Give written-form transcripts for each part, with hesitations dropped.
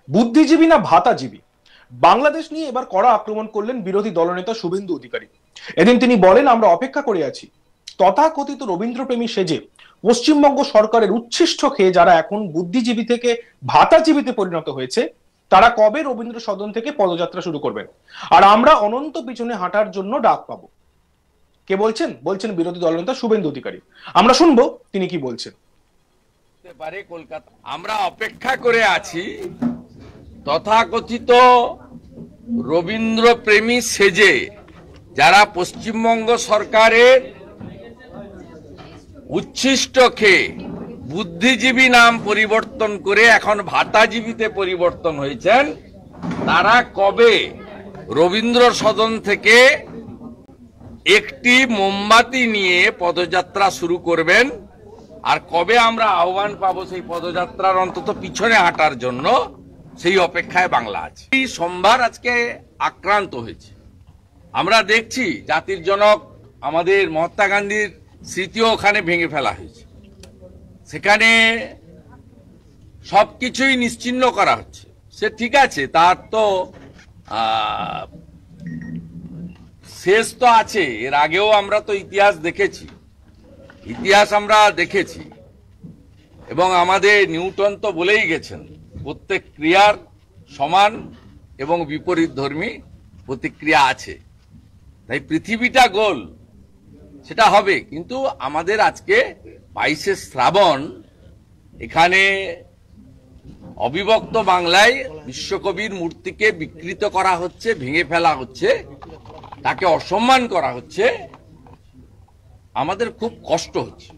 বুদ্ধিজীবী না ভাতাজীবী, বাংলাদেশ নিয়ে এবার কড়া আক্রমণ করলেন বিরোধী দলনেতা শুভেন্দু অধিকারী। এদিন তিনি বলেন, আমরা অপেক্ষা করে আছি তথাকথিত রবীন্দ্রপ্রেমী সেজে পশ্চিমবঙ্গ সরকারের উচ্ছিষ্ট খেয়ে যারা এখন বুদ্ধিজীবী থেকে ভাতাজীবীতে পরিণত হয়েছে, তারা কবে রবীন্দ্র সদন থেকে পদযাত্রা শুরু করবেন, আর আমরা অনন্ত পিছনে হাঁটার জন্য ডাক পাবো। কে বলছেন? বলছেন বিরোধী দলনেতা শুভেন্দু অধিকারী। আমরা শুনবো তিনি কি বলছেন। কলকাতা আমরা অপেক্ষা করে আছি তথাকথিত রবীন্দ্র প্রেমী সেজে যারা পশ্চিমবঙ্গ সরকারের উচ্ছিষ্ট খেয়ে বুদ্ধিজীবী নাম পরিবর্তন করে এখন ভাতাজীবীতে পরিবর্তন হয়েছেন, তারা কবে রবীন্দ্র সদন থেকে একটি মোমবাতি নিয়ে পদযাত্রা শুরু করবেন, আর কবে আমরা আহ্বান পাবো সেই পদযাত্রার অন্তত পিছনে হাঁটার জন্য, সেই অপেক্ষায় বাংলা আছে। এই সোমবার আজকে আক্রান্ত হয়েছে। আমরা দেখছি জাতির জনক আমাদের মহাত্মা গান্ধীর স্মৃতিও ওখানে ভেঙে ফেলা হয়েছে, সেখানে সবকিছুই নিশ্চিহ্ন করা হচ্ছে। সে ঠিক আছে, তার তো শেষ তো আছে। এর আগেও আমরা তো ইতিহাস দেখেছি এবং আমাদের নিউটন তো বলেই গেছেন, প্রত্যেক ক্রিয়ার সমান এবং বিপরীত ধর্মী প্রতিক্রিয়া আছে। তাই পৃথিবীটা গোল, সেটা হবে। কিন্তু আমাদের আজকে 22শে শ্রাবণ, এখানে অবিভক্ত বাংলায় বিশ্বকবির মূর্তিকে বিকৃত করা হচ্ছে, ভেঙে ফেলা হচ্ছে, তাকে অসম্মান করা হচ্ছে। আমাদের খুব কষ্ট হচ্ছে।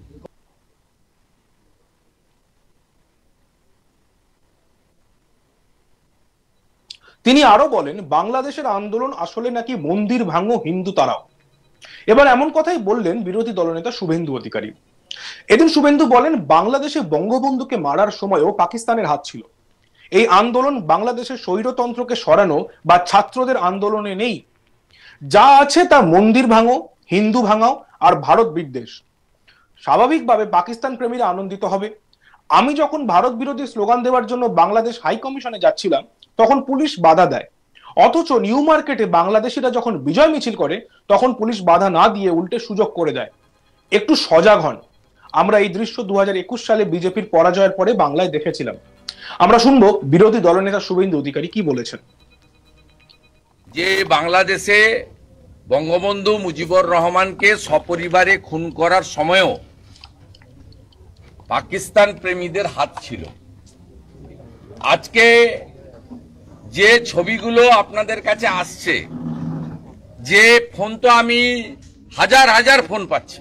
তিনি আরো বলেন, বাংলাদেশের আন্দোলন আসলে নাকি মন্দির ভাঙো হিন্দু তারাও। এবার এমন কথাই বললেন বিরোধী দলনেতা শুভেন্দু অধিকারী। এদিন শুভেন্দু বলেন, বাংলাদেশে বঙ্গবন্ধুকে মারার সময়ও পাকিস্তানের হাত ছিল। এই আন্দোলন বাংলাদেশের স্বৈরতন্ত্রকে সরানো বা ছাত্রদের আন্দোলনে নেই। যা আছে তা মন্দির ভাঙো, হিন্দু ভাঙাও আর ভারত বিদ্বেষ। স্বাভাবিকভাবে পাকিস্তান প্রেমীরা আনন্দিত হবে। আমি যখন ভারত বিরোধী স্লোগান দেওয়ার জন্য বাংলাদেশ হাই কমিশনে যাচ্ছিলাম, তখন পুলিশ বাধা দেয়। অথচ নিউ মার্কেটে বাংলাদেশিরা যখন বিজয় মিছিল করে, তখন পুলিশ বাধা না দিয়ে উল্টে সুযোগ করে দেয়। একটু সজাগ হন। আমরা এই দৃশ্য 2021 সালে বিজেপির পরাজয়ের পরে বাংলায় দেখেছিলাম। আমরা শুনবো বিরোধী দলনেতা শুভেন্দু অধিকারী কি বলেছেন। যে বাংলাদেশে বঙ্গবন্ধু মুজিবুর রহমানকে সপরিবারে খুন করার সময়ও পাকিস্তান প্রেমীদের হাত ছিল। আজকে যে ছবিগুলো আপনাদের কাছে আসছে, যে ফোন তো আমি হাজার হাজার ফোন পাচ্ছি,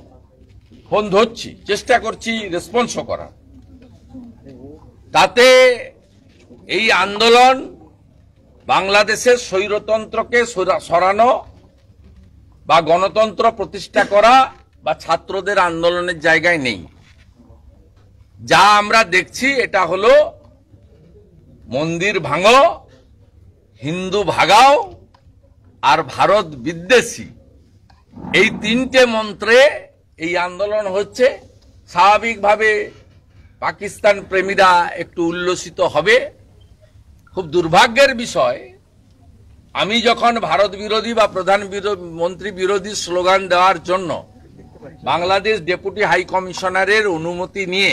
ফোন ধরছি, চেষ্টা করছি রেসপন্সও করার, তাতে এই আন্দোলন বাংলাদেশের স্বৈরতন্ত্রকে সরানো বা গণতন্ত্র প্রতিষ্ঠা করা বা ছাত্রদের আন্দোলনের জায়গায় নেই। যা আমরা দেখছি এটা হলো মন্দির ভাঙো, হিন্দু ভাগাও আর ভারত বিদ্বেষী, এই তিনটে মন্ত্রে এই আন্দোলন হচ্ছে। স্বাভাবিকভাবে পাকিস্তান প্রেমীরা একটু উল্লসিত হবে। খুব দুর্ভাগ্যের বিষয়, আমি যখন ভারত বিরোধী বা প্রধানমন্ত্রী বিরোধী স্লোগান দেওয়ার জন্য বাংলাদেশ ডেপুটি হাই কমিশনারের অনুমতি নিয়ে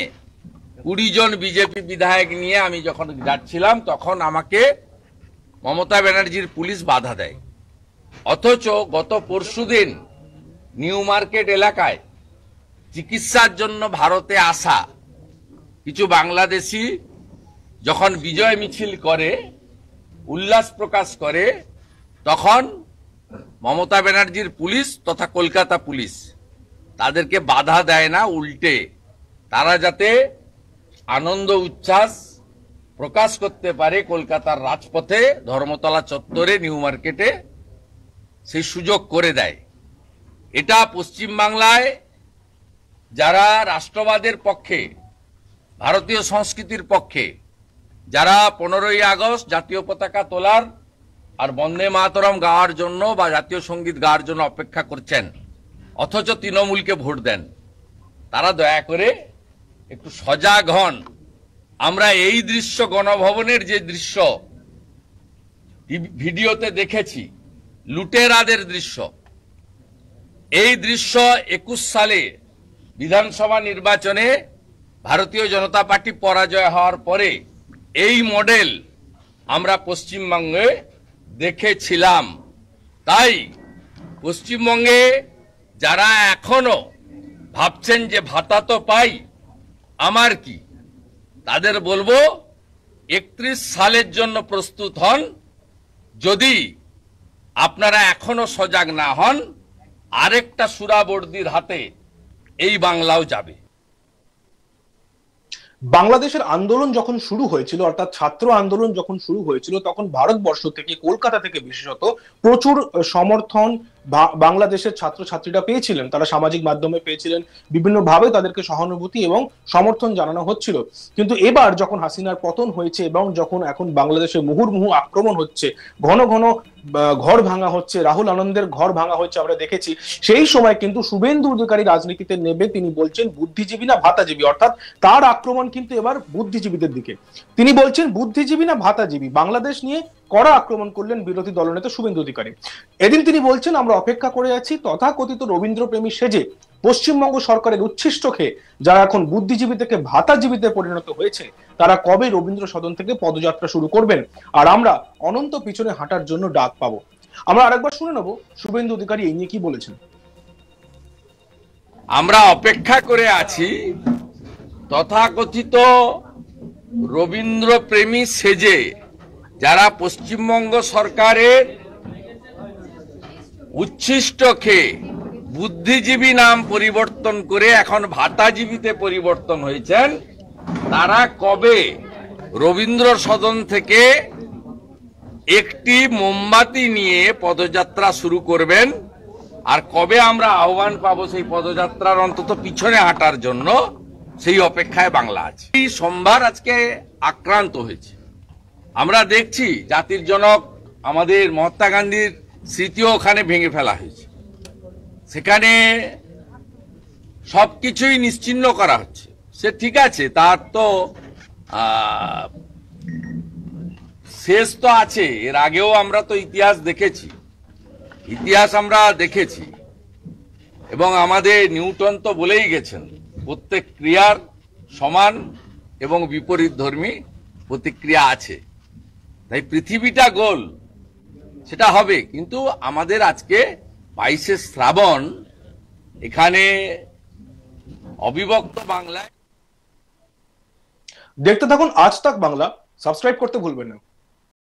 20 জন বিজেপি বিধায়ক নিয়ে আমি যখন যাচ্ছিলাম, তখন আমাকে মমতা ব্যানার্জির পুলিশ বাধা দেয়। অথচ গত পরশুদিন নিউ মার্কেট এলাকায় চিকিৎসার জন্য ভারতে আসা কিছু বাংলাদেশি যখন বিজয় মিছিল করে, উল্লাস প্রকাশ করে, তখন মমতা ব্যানার্জির পুলিশ তথা কলকাতা পুলিশ তাদেরকে বাধা দেয় না, উল্টে তারা যাতে আনন্দ উচ্ছ্বাস প্রকাশ করতে পারে কলকাতার রাজপথে, ধর্মতলা চত্বরে, নিউ মার্কেটে, সেই সুযোগ করে দেয়। এটা পশ্চিমবাংলায় যারা রাষ্ট্রবাদের পক্ষে, ভারতীয় সংস্কৃতির পক্ষে, যারা 15ই আগস্ট জাতীয় পতাকা তোলার আর বন্দে মাতরম গাওয়ার জন্য বা জাতীয় সঙ্গীত গাওয়ার জন্য অপেক্ষা করছেন, অথচ তৃণমূলকে ভোট দেন, তারা দয়া করে একটু সজাগ হন আমরা এই দৃশ্য, গণভবনের যে দৃশ্য ভিডিওতে দেখেছি, লুটেরাদের দৃশ্য, এই দৃশ্য 21 সালে বিধানসভা নির্বাচনে ভারতীয় জনতা পার্টি পরাজয় হওয়ার পরে এই মডেল আমরা পশ্চিমবঙ্গে দেখেছিলাম। তাই পশ্চিমবঙ্গে যারা এখনো ভাবছেন যে ভাতা তো পাই, আমার কি, তাদের বলবো 31 সালের জন্য প্রস্তুত হন। যদি আপনারা এখনো সজাগ না হন, আরেকটা সুরাবর্দির হাতে এই বাংলাও যাবে। বাংলাদেশের আন্দোলন যখন শুরু হয়েছিল, অর্থাৎ ছাত্র আন্দোলন যখন শুরু হয়েছিল, তখন ভারতবর্ষ থেকে, কলকাতা থেকে বিশেষত প্রচুর সমর্থন বাংলাদেশের ছাত্রছাত্রীরা পেয়েছিলেন। তারা সামাজিক মাধ্যমে পেয়েছিলেন, বিভিন্নভাবে তাদেরকে সহানুভূতি এবং সমর্থন জানানো হচ্ছিল। কিন্তু এবার যখন হাসিনার পতন হয়েছে এবং যখন এখন বাংলাদেশে মুহুর্মুহু আক্রমণ হচ্ছে, ঘন ঘন ঘর ভাঙা হচ্ছে, রাহুল আনন্দের ঘর ভাঙা হচ্ছে, আমরা দেখেছি, সেই সময় কিন্তু শুভেন্দু অধিকারী রাজনীতিতে নেবে তিনি বলছেন বুদ্ধিজীবী না ভাতাজীবী, অর্থাৎ তার আক্রমণ কিন্তু এবার বুদ্ধিজীবীদের দিকে। তিনি বলছেন বুদ্ধিজীবী না ভাতাজীবী, বাংলাদেশ নিয়ে কড়া আক্রমণ করলেন বিরোধী দলনেতা শুভেন্দু অধিকারী। এদিন তিনি বলছেন আমরা অপেক্ষা করে আছি তথাকথিত রবীন্দ্রপ্রেমী সেজে পশ্চিমবঙ্গ সরকারের উচ্ছিষ্ট খেয়ে যারা এখন বুদ্ধিজীবী থেকে ভাতাজীবীতে পরিণত হয়েছে, তারা কবে রবীন্দ্র সদন থেকে পদযাত্রা শুরু করবেন, আর আমরা অনন্ত পিছনে হাঁটার জন্য ডাক পাবো। আমরা আরেকবার শুনে নেব শুভেন্দু অধিকারী এই নিয়ে কি বলেছেন। আমরা অপেক্ষা করে আছি তথাকথিত রবীন্দ্রপ্রেমী সেজে যারা পশ্চিমবঙ্গ সরকারের উচ্ছিষ্ট খেয়ে বুদ্ধিজীবী নাম পরিবর্তন করে এখন ভাতাজীবীতে পরিবর্তন হয়েছেন, তারা কবে রবীন্দ্র সদন থেকে একটি মোমবাতি নিয়ে পদযাত্রা শুরু করবেন, আর কবে আমরা আহ্বান পাবো সেই পদযাত্রার অন্তত পিছনে হাঁটার জন্য, সেই অপেক্ষায় বাংলা আছে। এই সোমবার আজকে আক্রান্ত হয়েছে। আমরা দেখছি জাতির জনক আমাদের মহাত্মা গান্ধীর স্মৃতিও ওখানে ভেঙে ফেলা হয়েছে, সেখানে সবকিছুই নিশ্চিহ্ন করা হচ্ছে। সে ঠিক আছে, তার তো শেষ তো আছে। এর আগেও আমরা তো ইতিহাস আমরা দেখেছি এবং আমাদের নিউটন তো বলেই গেছেন প্রত্যেক ক্রিয়ার সমান এবং বিপরীত ধর্মী প্রতিক্রিয়া আছে। তাই পৃথিবীটা গোল, সেটা হবে। কিন্তু আমাদের আজকে 22শে শ্রাবণ, এখানে অবিভক্ত বাংলায়। দেখতে থাকুন আজ তাক বাংলা, সাবস্ক্রাইব করতে ভুলবেন না।